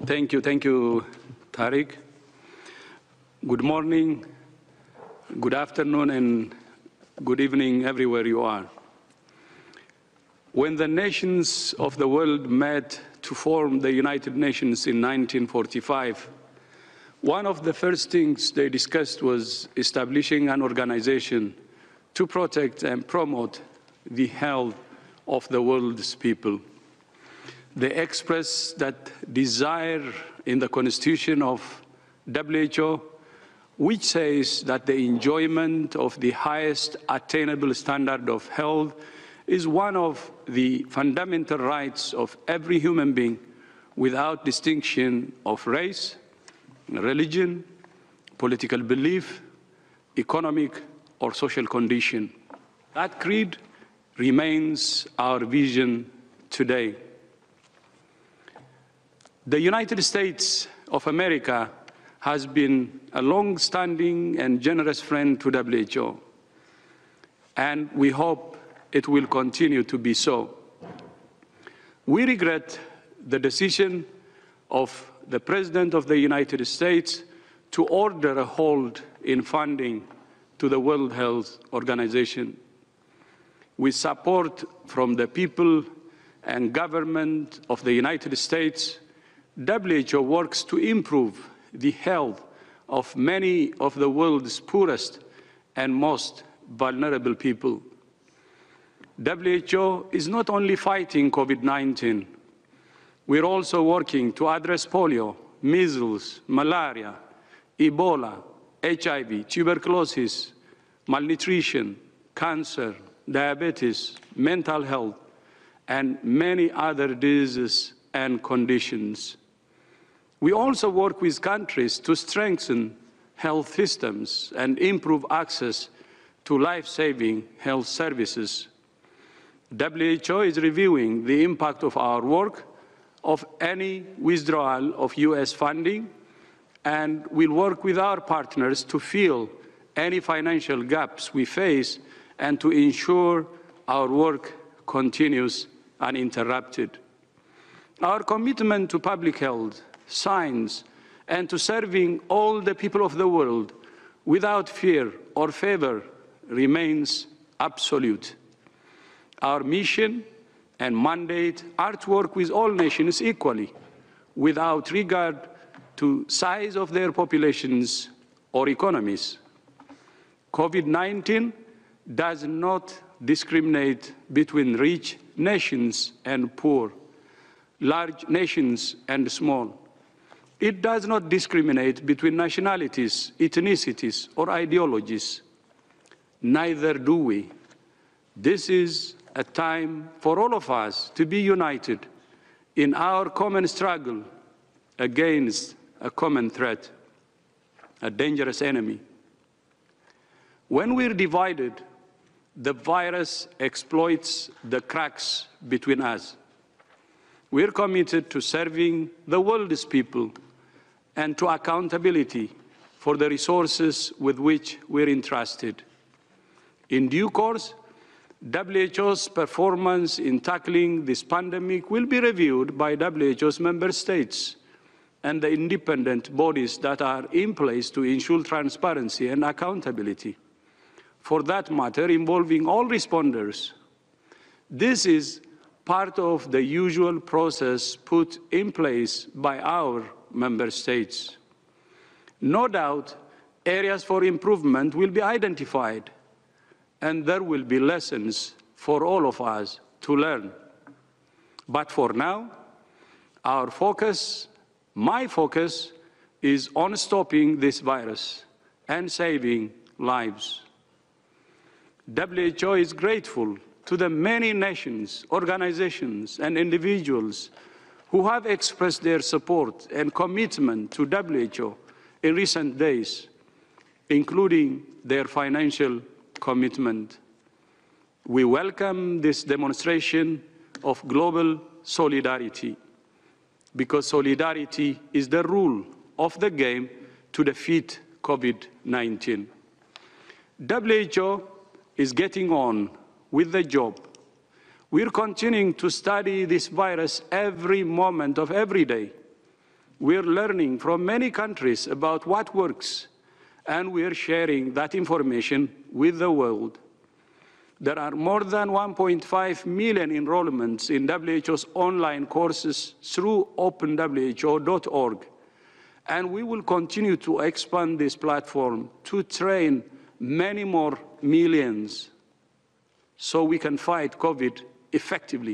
Thank you, Tariq. Good morning, good afternoon, and good evening everywhere you are. When the nations of the world met to form the United Nations in 1945, one of the first things they discussed was establishing an organization to protect and promote the health of the world's people. They expressed that desire in the constitution of WHO, which says that the enjoyment of the highest attainable standard of health is one of the fundamental rights of every human being without distinction of race, religion, political belief, economic or social condition. That creed remains our vision today. The United States of America has been a long-standing and generous friend to WHO, and we hope it will continue to be so. We regret the decision of the President of the United States to order a hold in funding to the World Health Organization. With support from the people and government of the United States, WHO works to improve the health of many of the world's poorest and most vulnerable people. WHO is not only fighting COVID-19, we're also working to address polio, measles, malaria, Ebola, HIV, tuberculosis, malnutrition, cancer, diabetes, mental health, and many other diseases and conditions. We also work with countries to strengthen health systems and improve access to life-saving health services. WHO is reviewing the impact of our work of any withdrawal of US funding, and will work with our partners to fill any financial gaps we face and to ensure our work continues uninterrupted. Our commitment to public health, science, and to serving all the people of the world without fear or favor remains absolute. Our mission and mandate are to work with all nations equally, without regard to size of their populations or economies. COVID-19 does not discriminate between rich nations and poor, large nations and small. It does not discriminate between nationalities, ethnicities, or ideologies. Neither do we. This is a time for all of us to be united in our common struggle against a common threat, a dangerous enemy. When we're divided, the virus exploits the cracks between us. We're committed to serving the world's people and to accountability for the resources with which we're entrusted. In due course, WHO's performance in tackling this pandemic will be reviewed by WHO's member states and the independent bodies that are in place to ensure transparency and accountability. For that matter, involving all responders. This is part of the usual process put in place by our member states. No doubt, areas for improvement will be identified, and there will be lessons for all of us to learn. But for now, our focus, my focus, is on stopping this virus and saving lives. WHO is grateful to the many nations, organizations, and individuals who have expressed their support and commitment to WHO in recent days, including their financial commitment. We welcome this demonstration of global solidarity, because solidarity is the rule of the game to defeat COVID-19. WHO is getting on with the job. We're continuing to study this virus every moment of every day. We're learning from many countries about what works, and we're sharing that information with the world. There are more than 1.5 million enrollments in WHO's online courses through openwho.org. And we will continue to expand this platform to train many more millions so we can fight COVID effectively.